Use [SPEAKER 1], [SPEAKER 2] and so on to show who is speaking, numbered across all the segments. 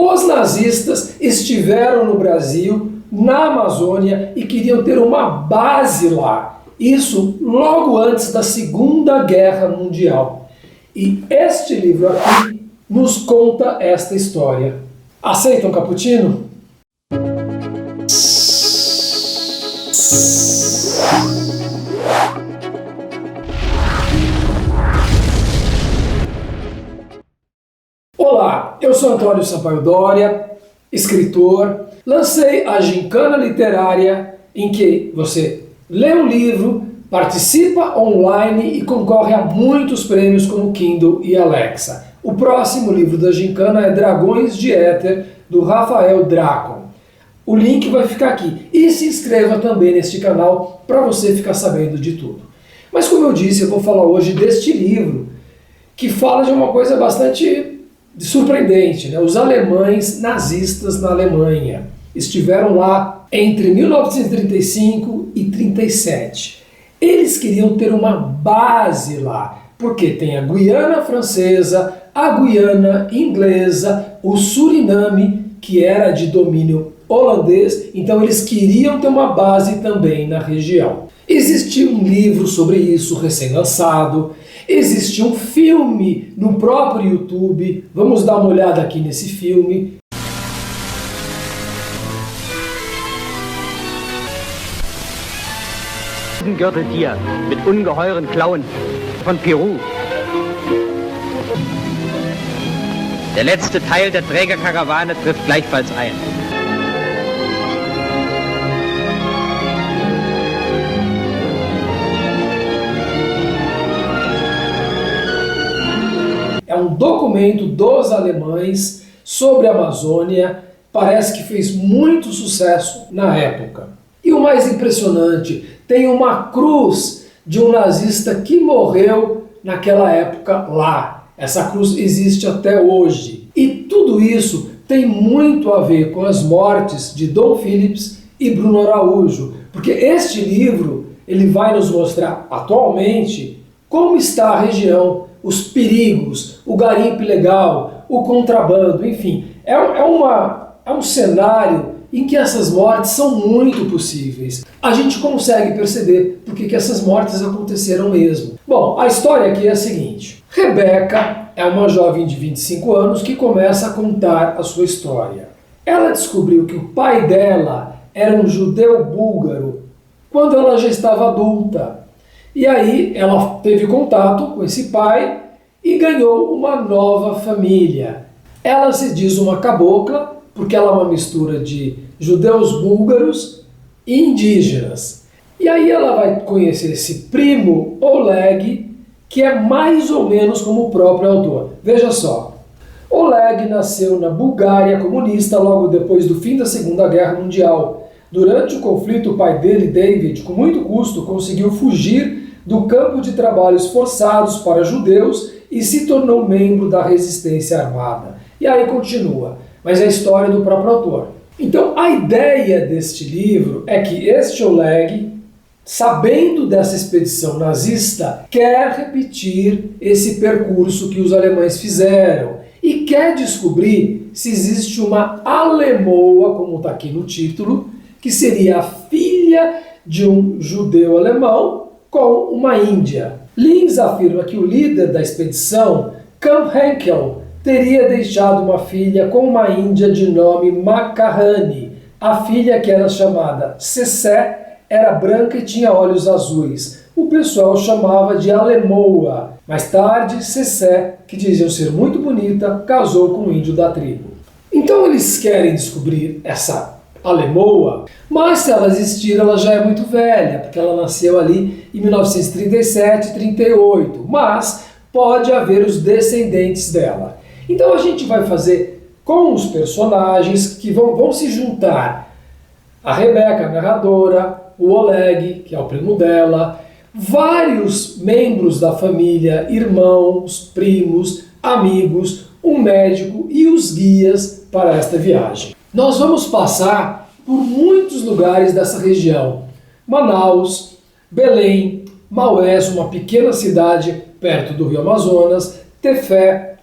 [SPEAKER 1] Os nazistas estiveram no Brasil, na Amazônia, e queriam ter uma base lá. Isso logo antes da Segunda Guerra Mundial. E este livro aqui nos conta esta história. Aceita um cappuccino? Olá, eu sou Antônio Sampaio Doria, escritor. Lancei a Gincana Literária, em que você lê um livro, participa online e concorre a muitos prêmios como Kindle e Alexa. O próximo livro da Gincana é Dragões de Éter, do Rafael Dracon. O link vai ficar aqui. E se inscreva também neste canal para você ficar sabendo de tudo. Mas como eu disse, eu vou falar hoje deste livro que fala de uma coisa bastante surpreendente, né? Os alemães nazistas na Alemanha estiveram lá entre 1935 e 1937. Eles queriam ter uma base lá, porque tem a Guiana Francesa, a Guiana Inglesa, o Suriname, que era de domínio holandês, então eles queriam ter uma base também na região. Existia um livro sobre isso recém-lançado, existe um filme no próprio YouTube, vamos dar uma olhada aqui nesse filme.
[SPEAKER 2] Gürteltier mit ungeheuren Klauen von Peru. Der letzte Teil der Trägerkarawane trifft gleichfalls ein.
[SPEAKER 1] É um documento dos alemães sobre a Amazônia, parece que fez muito sucesso na época. E o mais impressionante, tem uma cruz de um nazista que morreu naquela época lá. Essa cruz existe até hoje. E tudo isso tem muito a ver com as mortes de Dom Phillips e Bruno Araújo, porque este livro ele vai nos mostrar atualmente como está a região, os perigos, o garimpo ilegal, o contrabando, enfim. É um cenário em que essas mortes são muito possíveis. A gente consegue perceber por que essas mortes aconteceram mesmo. Bom, a história aqui é a seguinte. Rebeca é uma jovem de 25 anos que começa a contar a sua história. Ela descobriu que o pai dela era um judeu búlgaro quando ela já estava adulta. E aí ela teve contato com esse pai e ganhou uma nova família. Ela se diz uma cabocla, porque ela é uma mistura de judeus búlgaros e indígenas. E aí ela vai conhecer esse primo Oleg, que é mais ou menos como o próprio autor. Veja só, Oleg nasceu na Bulgária comunista logo depois do fim da Segunda Guerra Mundial. Durante o conflito, o pai dele, David, com muito custo, conseguiu fugir do campo de trabalhos forçados para judeus e se tornou membro da resistência armada. E aí continua, mas é a história do próprio autor. Então a ideia deste livro é que este Oleg, sabendo dessa expedição nazista, quer repetir esse percurso que os alemães fizeram e quer descobrir se existe uma alemoa, como está aqui no título, que seria a filha de um judeu alemão com uma índia. Lins afirma que o líder da expedição, Camp Henkel, teria deixado uma filha com uma índia de nome Makahani. A filha, que era chamada Cessé, era branca e tinha olhos azuis. O pessoal chamava de Alemoa. Mais tarde, Cessé, que diziam ser muito bonita, casou com um índio da tribo. Então eles querem descobrir essa Alemoa, mas se ela existir, ela já é muito velha, porque ela nasceu ali em 1937, 38, mas pode haver os descendentes dela. Então a gente vai fazer com os personagens que vão se juntar. A Rebeca, a narradora, o Oleg, que é o primo dela, vários membros da família, irmãos, primos, amigos, um médico e os guias para esta viagem. Nós vamos passar por muitos lugares dessa região. Manaus, Belém, Maués, uma pequena cidade perto do Rio Amazonas, Tefé,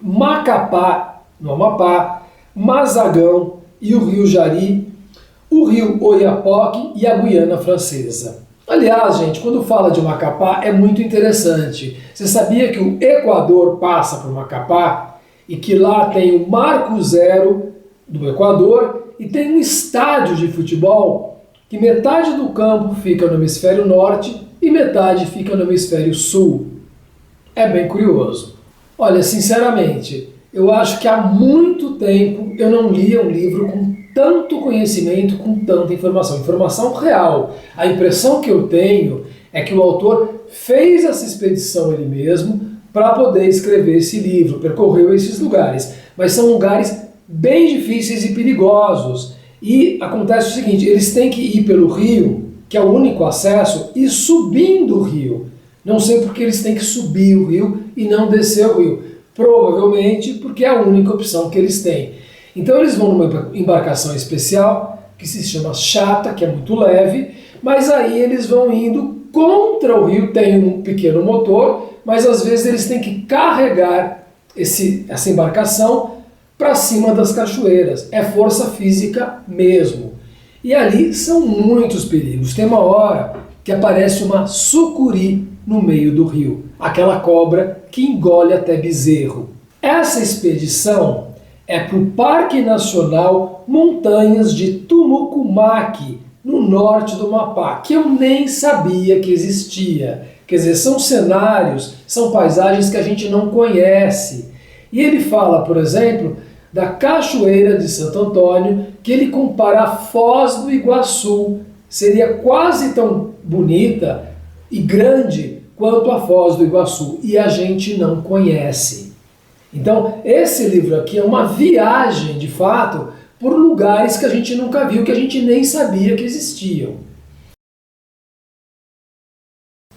[SPEAKER 1] Macapá, no Amapá, Mazagão e o rio Jari, o rio Oiapoque e a Guiana Francesa. Aliás, gente, quando fala de Macapá é muito interessante. Você sabia que o Equador passa por Macapá e que lá tem o Marco Zero do Equador e tem um estádio de futebol que metade do campo fica no hemisfério norte e metade fica no hemisfério sul. É bem curioso. Olha, sinceramente, eu acho que há muito tempo eu não lia um livro com tanto conhecimento, com tanta informação. Informação real. A impressão que eu tenho é que o autor fez essa expedição ele mesmo para poder escrever esse livro, percorreu esses lugares. Mas são lugares bem difíceis e perigosos. E acontece o seguinte, eles têm que ir pelo rio, que é o único acesso, e subindo o rio. Não sei porque eles têm que subir o rio e não descer o rio. Provavelmente porque é a única opção que eles têm. Então eles vão numa embarcação especial, que se chama chata, que é muito leve, mas aí eles vão indo contra o rio, tem um pequeno motor, mas às vezes eles têm que carregar essa embarcação para cima das cachoeiras. É força física mesmo. E ali são muitos perigos. Tem uma hora que aparece uma sucuri no meio do rio, aquela cobra que engole até bezerro. Essa expedição é para o Parque Nacional Montanhas de Tumucumaque, no norte do Amapá, que eu nem sabia que existia. Quer dizer, são cenários, são paisagens que a gente não conhece. E ele fala, por exemplo, da Cachoeira de Santo Antônio, que ele compara a Foz do Iguaçu. Seria quase tão bonita e grande quanto a Foz do Iguaçu, e a gente não conhece. Então, esse livro aqui é uma viagem, de fato, por lugares que a gente nunca viu, que a gente nem sabia que existiam.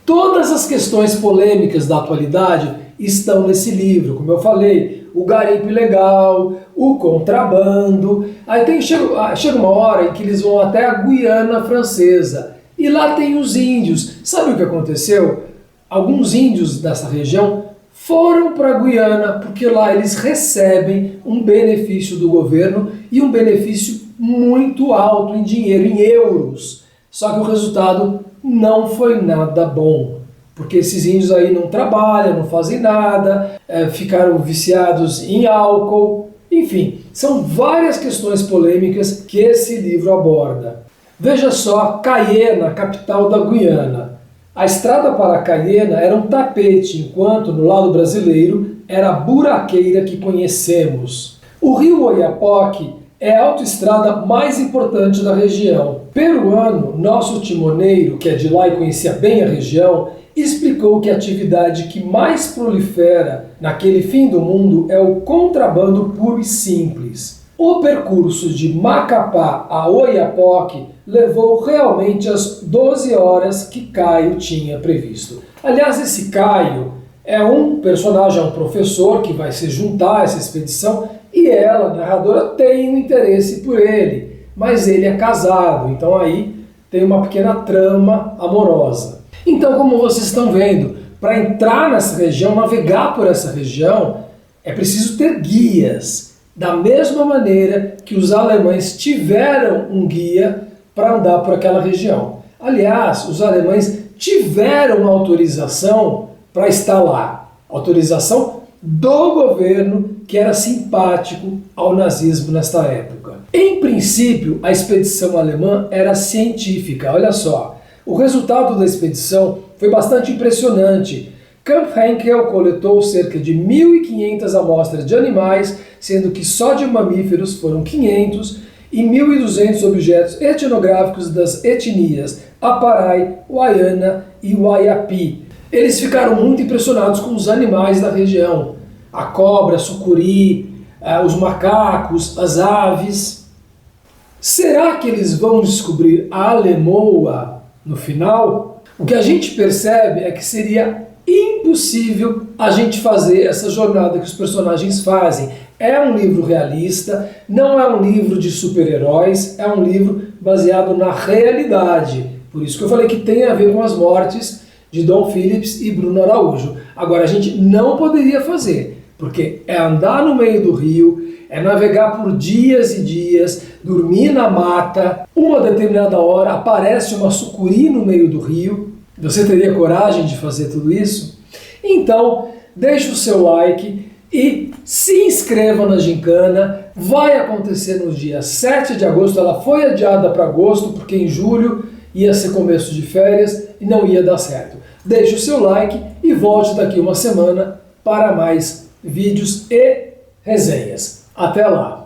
[SPEAKER 1] Todas as questões polêmicas da atualidade estão nesse livro, como eu falei, o garimpo ilegal, o contrabando. Aí chega uma hora em que eles vão até a Guiana Francesa, e lá tem os índios. Sabe o que aconteceu? Alguns índios dessa região foram para a Guiana, porque lá eles recebem um benefício do governo e um benefício muito alto em dinheiro, em euros. Só que o resultado não foi nada bom, porque esses índios aí não trabalham, não fazem nada, ficaram viciados em álcool, enfim, são várias questões polêmicas que esse livro aborda. Veja só, Cayena, capital da Guiana. A estrada para Cayena era um tapete, enquanto no lado brasileiro era a buraqueira que conhecemos. O rio Oiapoque é a autoestrada mais importante da região. Peruano, nosso timoneiro, que é de lá e conhecia bem a região, explicou que a atividade que mais prolifera naquele fim do mundo é o contrabando puro e simples. O percurso de Macapá a Oiapoque levou realmente as 12 horas que Caio tinha previsto. Aliás, esse Caio é um personagem, é um professor que vai se juntar a essa expedição e ela, a narradora, tem um interesse por ele, mas ele é casado, então aí tem uma pequena trama amorosa. Então, como vocês estão vendo, para entrar nessa região, navegar por essa região, é preciso ter guias, da mesma maneira que os alemães tiveram um guia para andar por aquela região. Aliás, os alemães tiveram autorização para estar lá, autorização do governo que era simpático ao nazismo nesta época. Em princípio, a expedição alemã era científica, olha só. O resultado da expedição foi bastante impressionante. Camp Henkel coletou cerca de 1.500 amostras de animais, sendo que só de mamíferos foram 500, e 1.200 objetos etnográficos das etnias Aparai, Wayana e Waiapi. Eles ficaram muito impressionados com os animais da região. A cobra, a sucuri, os macacos, as aves. Será que eles vão descobrir a Alemoa no final? O que a gente percebe é que seria impossível a gente fazer essa jornada que os personagens fazem. É um livro realista, não é um livro de super-heróis, é um livro baseado na realidade. Por isso que eu falei que tem a ver com as mortes de Dom Phillips e Bruno Araújo. Agora, a gente não poderia fazer, porque é andar no meio do rio, é navegar por dias e dias, dormir na mata, uma determinada hora aparece uma sucuri no meio do rio. Você teria coragem de fazer tudo isso? Então, deixe o seu like e se inscreva na gincana. Vai acontecer no dia 7 de agosto, ela foi adiada para agosto porque em julho ia ser começo de férias e não ia dar certo. Deixe o seu like e volte daqui uma semana para mais vídeos e resenhas. Até lá!